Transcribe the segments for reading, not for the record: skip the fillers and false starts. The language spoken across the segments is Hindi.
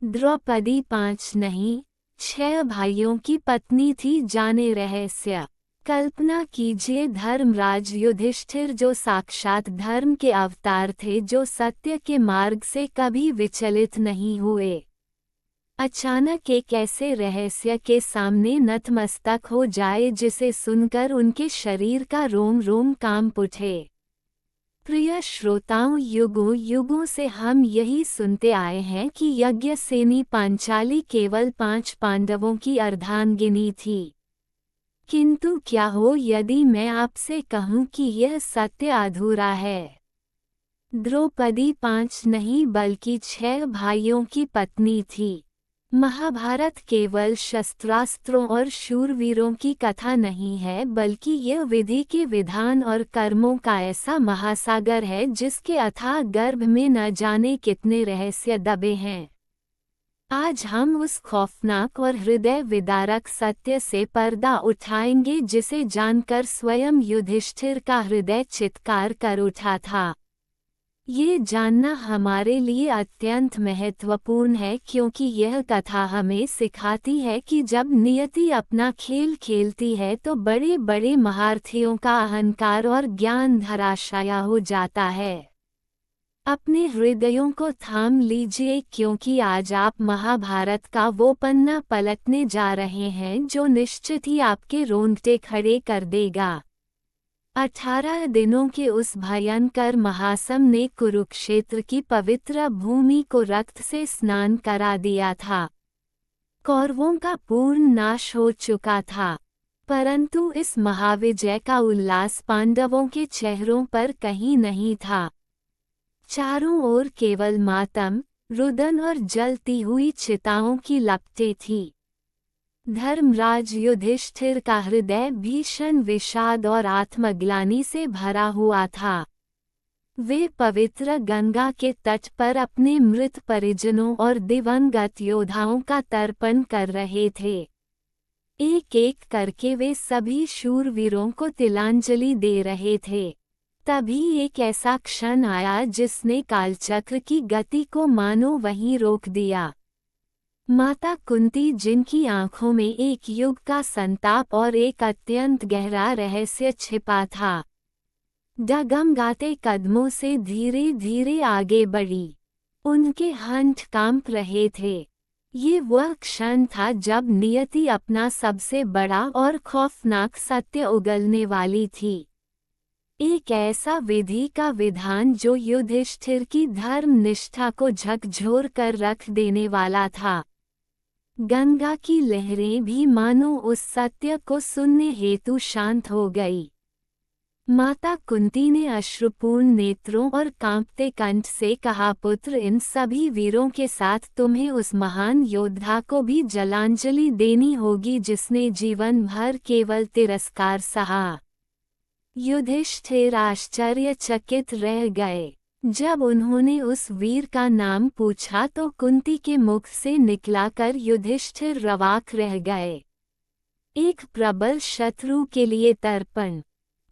द्रौपदी 5 नहीं 6 भाइयों की पत्नी थी। जाने रहस्य। कल्पना कीजिए धर्मराज युधिष्ठिर जो साक्षात धर्म के अवतार थे, जो सत्य के मार्ग से कभी विचलित नहीं हुए, अचानक एक ऐसे रहस्य के सामने नतमस्तक हो जाए जिसे सुनकर उनके शरीर का रोम रोम कांप उठे। प्रिय श्रोताओं, युगों युगों से हम यही सुनते आए हैं कि यज्ञसेनी पांचाली केवल 5 पांडवों की अर्धांगिनी थी। किंतु क्या हो यदि मैं आपसे कहूं कि यह सत्य अधूरा है। द्रौपदी 5 नहीं बल्कि 6 भाइयों की पत्नी थी। महाभारत केवल शस्त्रास्त्रों और शूरवीरों की कथा नहीं है, बल्कि यह विधि के विधान और कर्मों का ऐसा महासागर है जिसके अथाह गर्भ में न जाने कितने रहस्य दबे हैं। आज हम उस खौफनाक और हृदय विदारक सत्य से पर्दा उठाएंगे जिसे जानकर स्वयं युधिष्ठिर का हृदय चित्कार कर उठा था। ये जानना हमारे लिए अत्यंत महत्वपूर्ण है, क्योंकि यह कथा हमें सिखाती है कि जब नियति अपना खेल खेलती है तो बड़े बड़े महारथियों का अहंकार और ज्ञान धराशायी हो जाता है। अपने हृदयों को थाम लीजिए, क्योंकि आज आप महाभारत का वो पन्ना पलटने जा रहे हैं जो निश्चित ही आपके रोंगटे खड़े कर देगा। 18 दिनों के उस भयंकर महासम ने कुरुक्षेत्र की पवित्र भूमि को रक्त से स्नान करा दिया था। कौरवों का पूर्ण नाश हो चुका था, परंतु इस महाविजय का उल्लास पांडवों के चेहरों पर कहीं नहीं था। चारों ओर केवल मातम, रुदन और जलती हुई चिताओं की लपटें थीं। धर्मराज युधिष्ठिर का हृदय भीषण विषाद और आत्मग्लानि से भरा हुआ था। वे पवित्र गंगा के तट पर अपने मृत परिजनों और दिवंगत योद्धाओं का तर्पण कर रहे थे। एक एक करके वे सभी शूरवीरों को तिलांजलि दे रहे थे। तभी एक ऐसा क्षण आया जिसने कालचक्र की गति को मानो वहीं रोक दिया। माता कुंती, जिनकी आंखों में एक युग का संताप और एक अत्यंत गहरा रहस्य छिपा था, डगमगाते कदमों से धीरे धीरे आगे बढ़ी। उनके हंठ कांप रहे थे। ये वह क्षण था जब नियति अपना सबसे बड़ा और खौफनाक सत्य उगलने वाली थी। एक ऐसा विधि का विधान जो युधिष्ठिर की धर्म निष्ठा को झकझोर कर रख देने वाला था। गंगा की लहरें भी मानो उस सत्य को सुनने हेतु शांत हो गई। माता कुंती ने अश्रुपूर्ण नेत्रों और कांपते कंठ से कहा, पुत्र, इन सभी वीरों के साथ तुम्हें उस महान योद्धा को भी जलांजलि देनी होगी जिसने जीवन भर केवल तिरस्कार सहा। युधिष्ठिर आश्चर्यचकित रह गए। जब उन्होंने उस वीर का नाम पूछा तो कुंती के मुख से निकलाकर युधिष्ठिर रवाक रह गए। एक प्रबल शत्रु के लिए तर्पण।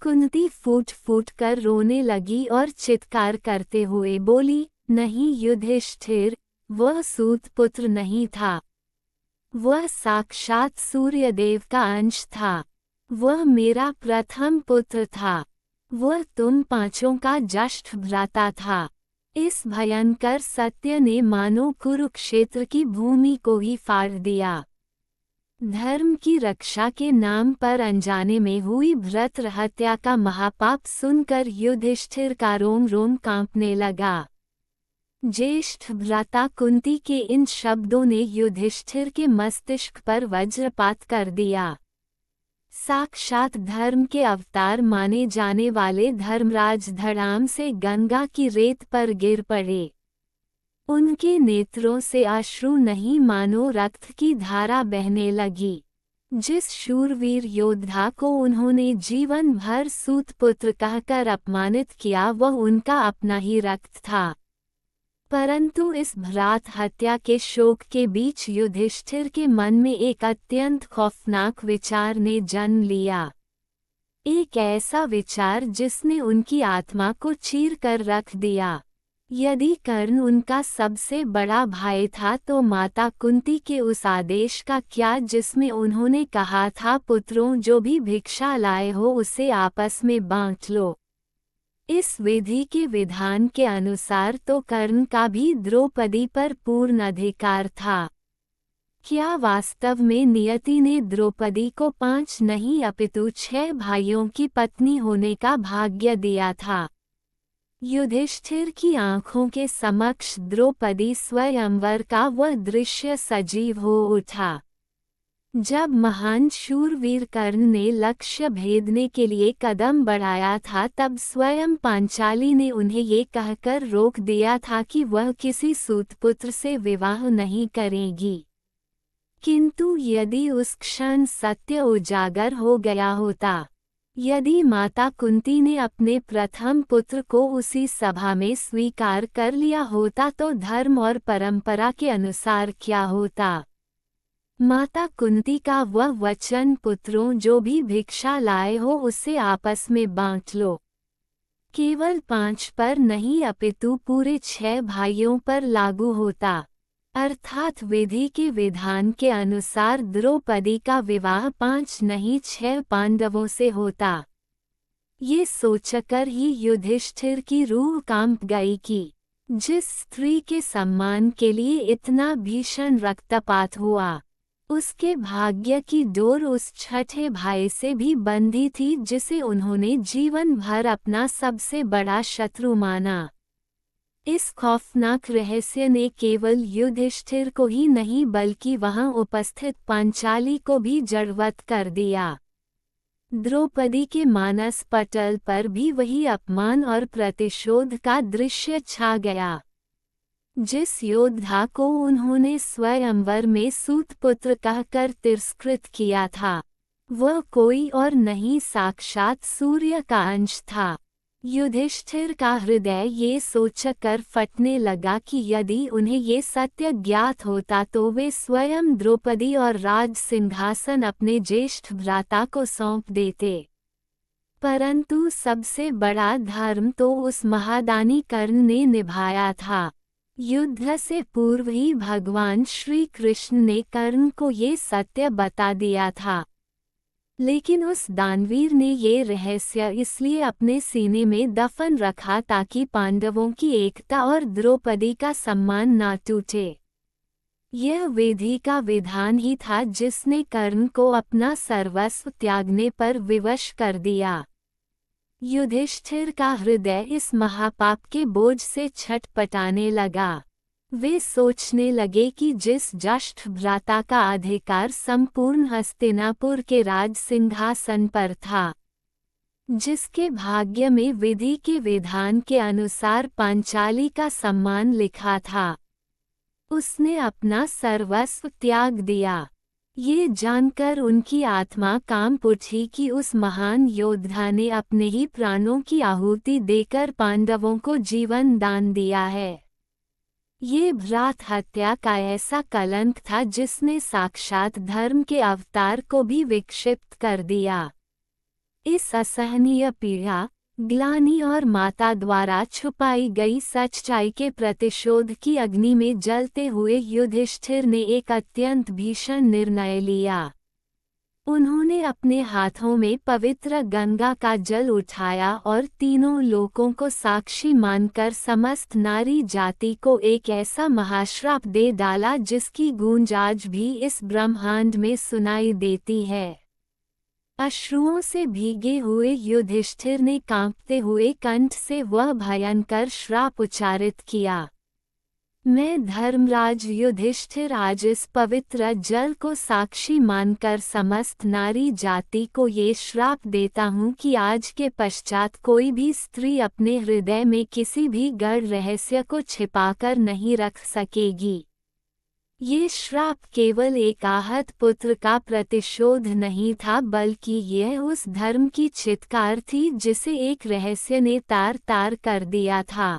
कुंती फूट फूट कर रोने लगी और चित्कार करते हुए बोली, नहीं युधिष्ठिर, वह सूत पुत्र नहीं था। वह साक्षात सूर्यदेव का अंश था। वह मेरा प्रथम पुत्र था। वह तुम पांचों का ज्येष्ठ भ्राता था। इस भयंकर सत्य ने मानो कुरुक्षेत्र की भूमि को ही फाड़ दिया। धर्म की रक्षा के नाम पर अनजाने में हुई भ्रातृ हत्या का महापाप सुनकर युधिष्ठिर का रोम रोम कांपने लगा। ज्येष्ठ भ्राता कुंती के इन शब्दों ने युधिष्ठिर के मस्तिष्क पर वज्रपात कर दिया। साक्षात धर्म के अवतार माने जाने वाले धर्मराज धड़ाम से गंगा की रेत पर गिर पड़े। उनके नेत्रों से अश्रु नहीं मानो रक्त की धारा बहने लगी। जिस शूरवीर योद्धा को उन्होंने जीवन भर सूतपुत्र कहकर अपमानित किया वह उनका अपना ही रक्त था। परंतु इस भ्रात हत्या के शोक के बीच युधिष्ठिर के मन में एक अत्यंत खौफनाक विचार ने जन्म लिया। एक ऐसा विचार जिसने उनकी आत्मा को चीर कर रख दिया। यदि कर्ण उनका सबसे बड़ा भाई था तो माता कुंती के उस आदेश का क्या जिसमें उन्होंने कहा था पुत्रों जो भी भिक्षा लाए हो उसे आपस में बांट लो। इस विधि के विधान के अनुसार तो कर्ण का भी द्रौपदी पर पूर्ण अधिकार था। क्या वास्तव में नियति ने द्रौपदी को 5 नहीं अपितु 6 भाइयों की पत्नी होने का भाग्य दिया था? युधिष्ठिर की आंखों के समक्ष द्रौपदी स्वयंवर का वह दृश्य सजीव हो उठा। जब महान शूरवीर कर्ण ने लक्ष्य भेदने के लिए कदम बढ़ाया था तब स्वयं पांचाली ने उन्हें ये कहकर रोक दिया था कि वह किसी सूतपुत्र से विवाह नहीं करेगी। किंतु यदि उस क्षण सत्य उजागर हो गया होता, यदि माता कुंती ने अपने प्रथम पुत्र को उसी सभा में स्वीकार कर लिया होता तो धर्म और परंपरा के अनुसार क्या होता? माता कुंती का वह वचन पुत्रों जो भी भिक्षा लाए हो उसे आपस में बांट लो, केवल 5 पर नहीं अपितु पूरे 6 भाइयों पर लागू होता। अर्थात विधि के विधान के अनुसार द्रौपदी का विवाह 5 नहीं 6 पांडवों से होता। ये सोचकर ही युधिष्ठिर की रूह कांप गई कि जिस स्त्री के सम्मान के लिए इतना भीषण रक्तपात हुआ, उसके भाग्य की डोर उस छठे भाई से भी बंधी थी जिसे उन्होंने जीवन भर अपना सबसे बड़ा शत्रु माना। इस खौफनाक रहस्य ने केवल युधिष्ठिर को ही नहीं बल्कि वहां उपस्थित पांचाली को भी जड़वत कर दिया। द्रौपदी के मानस पटल पर भी वही अपमान और प्रतिशोध का दृश्य छा गया। जिस योद्धा को उन्होंने स्वयंवर में सूतपुत्र कहकर तिरस्कृत किया था, वह कोई और नहीं साक्षात सूर्य का अंश था। युधिष्ठिर का हृदय ये सोचकर फटने लगा कि यदि उन्हें ये सत्य ज्ञात होता तो वे स्वयं द्रौपदी और राज सिंहासन अपने ज्येष्ठ भ्राता को सौंप देते। परंतु सबसे बड़ा धर्म तो उस महादानी कर्ण ने निभाया था। युद्ध से पूर्व ही भगवान श्री कृष्ण ने कर्ण को ये सत्य बता दिया था, लेकिन उस दानवीर ने ये रहस्य इसलिए अपने सीने में दफन रखा ताकि पांडवों की एकता और द्रौपदी का सम्मान ना टूटे। यह विधि का विधान ही था जिसने कर्ण को अपना सर्वस्व त्यागने पर विवश कर दिया। युधिष्ठिर का हृदय इस महापाप के बोझ से छटपटाने लगा। वे सोचने लगे कि जिस ज्येष्ठ भ्राता का अधिकार संपूर्ण हस्तिनापुर के राज सिंहासन पर था, जिसके भाग्य में विधि के विधान के अनुसार पांचाली का सम्मान लिखा था, उसने अपना सर्वस्व त्याग दिया। ये जानकर उनकी आत्मा कांप उठी कि उस महान योद्धा ने अपने ही प्राणों की आहुति देकर पांडवों को जीवन दान दिया है। ये भ्रात हत्या का ऐसा कलंक था जिसने साक्षात धर्म के अवतार को भी विक्षिप्त कर दिया। इस असहनीय पीड़ा, ग्लानि और माता द्वारा छुपाई गई सच्चाई के प्रतिशोध की अग्नि में जलते हुए युधिष्ठिर ने एक अत्यंत भीषण निर्णय लिया। उन्होंने अपने हाथों में पवित्र गंगा का जल उठाया और तीनों लोकों को साक्षी मानकर समस्त नारी जाति को एक ऐसा महाश्राप दे डाला जिसकी गूंज आज भी इस ब्रह्मांड में सुनाई देती है। अश्रुओं से भीगे हुए युधिष्ठिर ने कांपते हुए कंठ से वह भयंकर श्राप उच्चारित किया। मैं धर्मराज युधिष्ठिर आज इस पवित्र जल को साक्षी मानकर समस्त नारी जाति को ये श्राप देता हूँ कि आज के पश्चात कोई भी स्त्री अपने हृदय में किसी भी गढ़ रहस्य को छिपाकर नहीं रख सकेगी। ये श्राप केवल एक आहत पुत्र का प्रतिशोध नहीं था बल्कि यह उस धर्म की चित्कार थी जिसे एक रहस्य ने तार तार कर दिया था।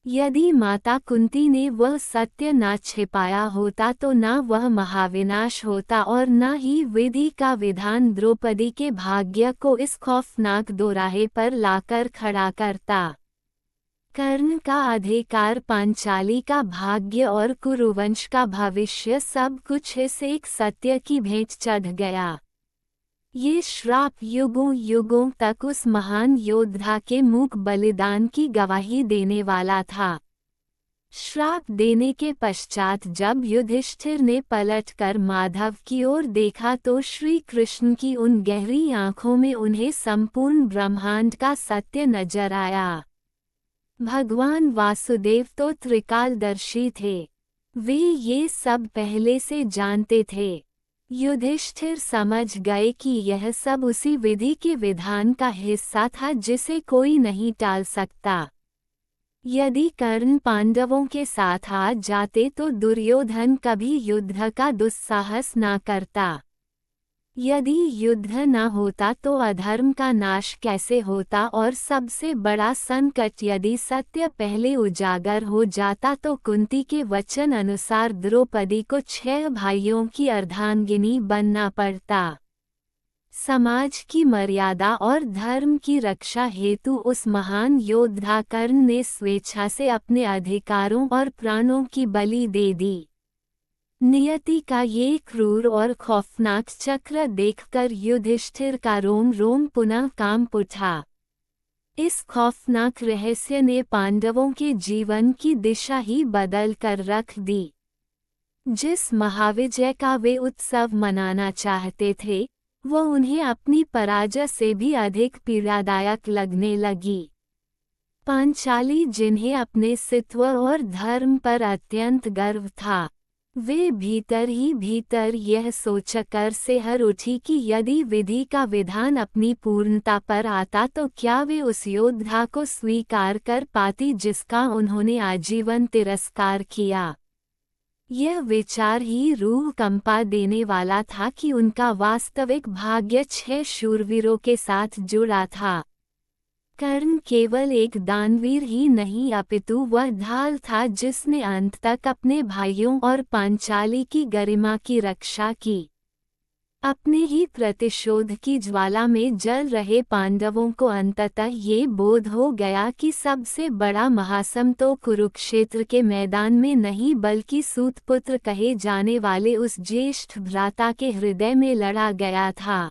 यदि माता कुंती ने वह सत्य ना छिपाया होता तो ना वह महाविनाश होता और न ही विधि का विधान द्रौपदी के भाग्य को इस खौफनाक दोराहे पर लाकर खड़ा करता। कर्ण का अधिकार, पांचाली का भाग्य और कुरुवंश का भविष्य, सब कुछ इस एक सत्य की भेंट चढ़ गया। ये श्राप युगों युगों तक उस महान योद्धा के मूक बलिदान की गवाही देने वाला था। श्राप देने के पश्चात जब युधिष्ठिर ने पलटकर माधव की ओर देखा तो श्री कृष्ण की उन गहरी आंखों में उन्हें संपूर्ण ब्रह्मांड का सत्य नजर आया। भगवान वासुदेव तो त्रिकालदर्शी थे, वे ये सब पहले से जानते थे। युधिष्ठिर समझ गए कि यह सब उसी विधि के विधान का हिस्सा था जिसे कोई नहीं टाल सकता। यदि कर्ण पांडवों के साथ आ जाते तो दुर्योधन कभी युद्ध का दुस्साहस ना करता। यदि युद्ध न होता तो अधर्म का नाश कैसे होता, और सबसे बड़ा संकट यदि सत्य पहले उजागर हो जाता तो कुंती के वचन अनुसार द्रौपदी को 6 भाइयों की अर्धांगिनी बनना पड़ता। समाज की मर्यादा और धर्म की रक्षा हेतु उस महान योद्धा कर्ण ने स्वेच्छा से अपने अधिकारों और प्राणों की बलि दे दी। नियति का ये क्रूर और खौफनाक चक्र देखकर युधिष्ठिर का रोम रोम पुनः कांप उठा। इस खौफनाक रहस्य ने पांडवों के जीवन की दिशा ही बदल कर रख दी। जिस महाविजय का वे उत्सव मनाना चाहते थे, वह उन्हें अपनी पराजय से भी अधिक पीड़ादायक लगने लगी। पांचाली, जिन्हें अपने सित्व और धर्म पर अत्यंत गर्व था, वे भीतर ही भीतर यह सोचकर सिहर उठी कि यदि विधि का विधान अपनी पूर्णता पर आता तो क्या वे उस योद्धा को स्वीकार कर पाती जिसका उन्होंने आजीवन तिरस्कार किया। यह विचार ही रूह कंपा देने वाला था कि उनका वास्तविक भाग्य 6 शूरवीरों के साथ जुड़ा था। कर्ण केवल एक दानवीर ही नहीं अपितु वह ढाल था जिसने अंत तक अपने भाइयों और पांचाली की गरिमा की रक्षा की। अपने ही प्रतिशोध की ज्वाला में जल रहे पांडवों को अंततः ये बोध हो गया कि सबसे बड़ा महासम तो कुरुक्षेत्र के मैदान में नहीं बल्कि सूतपुत्र कहे जाने वाले उस ज्येष्ठ भ्राता के हृदय में लड़ा गया था।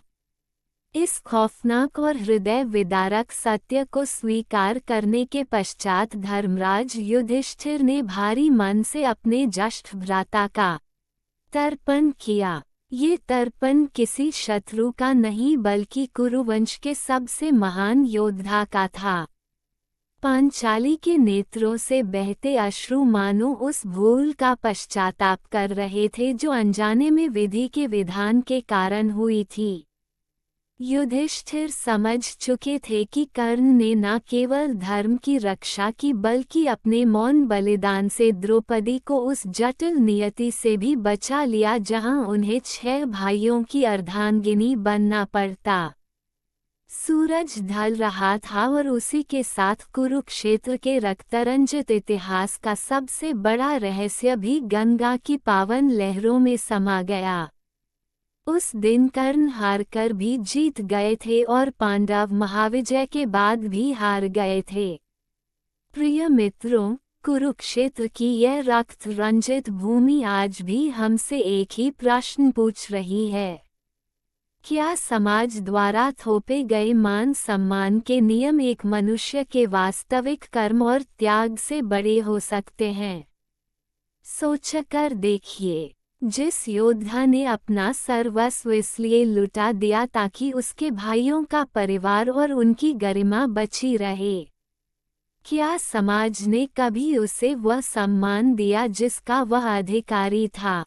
इस खौफनाक और हृदय विदारक सत्य को स्वीकार करने के पश्चात धर्मराज युधिष्ठिर ने भारी मन से अपने ज्येष्ठ भ्राता का तर्पण किया। ये तर्पण किसी शत्रु का नहीं बल्कि कुरुवंश के सबसे महान योद्धा का था। पांचाली के नेत्रों से बहते अश्रु मानो उस भूल का पश्चाताप कर रहे थे जो अनजाने में विधि के विधान के कारण हुई थी। युधिष्ठिर समझ चुके थे कि कर्ण ने न केवल धर्म की रक्षा की बल्कि अपने मौन बलिदान से द्रौपदी को उस जटिल नियति से भी बचा लिया जहां उन्हें 6 भाइयों की अर्धांगिनी बनना पड़ता। सूरज ढल रहा था और उसी के साथ कुरुक्षेत्र के रक्तरंजित इतिहास का सबसे बड़ा रहस्य भी गंगा की पावन लहरों में समा गया। उस दिन कर्ण हारकर भी जीत गए थे और पांडव महाविजय के बाद भी हार गए थे। प्रिय मित्रों, कुरुक्षेत्र की यह रक्त रंजित भूमि आज भी हमसे एक ही प्रश्न पूछ रही है। क्या समाज द्वारा थोपे गए मान सम्मान के नियम एक मनुष्य के वास्तविक कर्म और त्याग से बड़े हो सकते हैं? सोचकर देखिए। जिस योद्धा ने अपना सर्वस्व इसलिए लुटा दिया ताकि उसके भाइयों का परिवार और उनकी गरिमा बची रहे, क्या समाज ने कभी उसे वह सम्मान दिया जिसका वह अधिकारी था?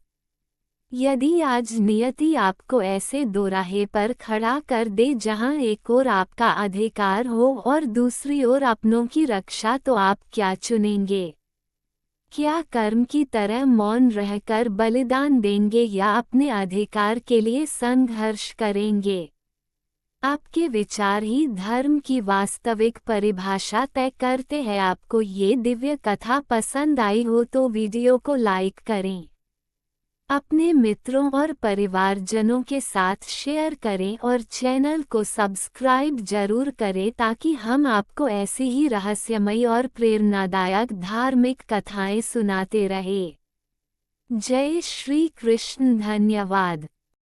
यदि आज नियति आपको ऐसे दोराहे पर खड़ा कर दे जहां एक ओर आपका अधिकार हो और दूसरी ओर अपनों की रक्षा, तो आप क्या चुनेंगे? क्या कर्म की तरह मौन रहकर बलिदान देंगे या अपने अधिकार के लिए संघर्ष करेंगे? आपके विचार ही धर्म की वास्तविक परिभाषा तय करते हैं। आपको ये दिव्य कथा पसंद आई हो तो वीडियो को लाइक करें। अपने मित्रों और परिवारजनों के साथ शेयर करें और चैनल को सब्सक्राइब जरूर करें ताकि हम आपको ऐसी ही रहस्यमयी और प्रेरणादायक धार्मिक कथाएं सुनाते रहें। जय श्री कृष्ण। धन्यवाद।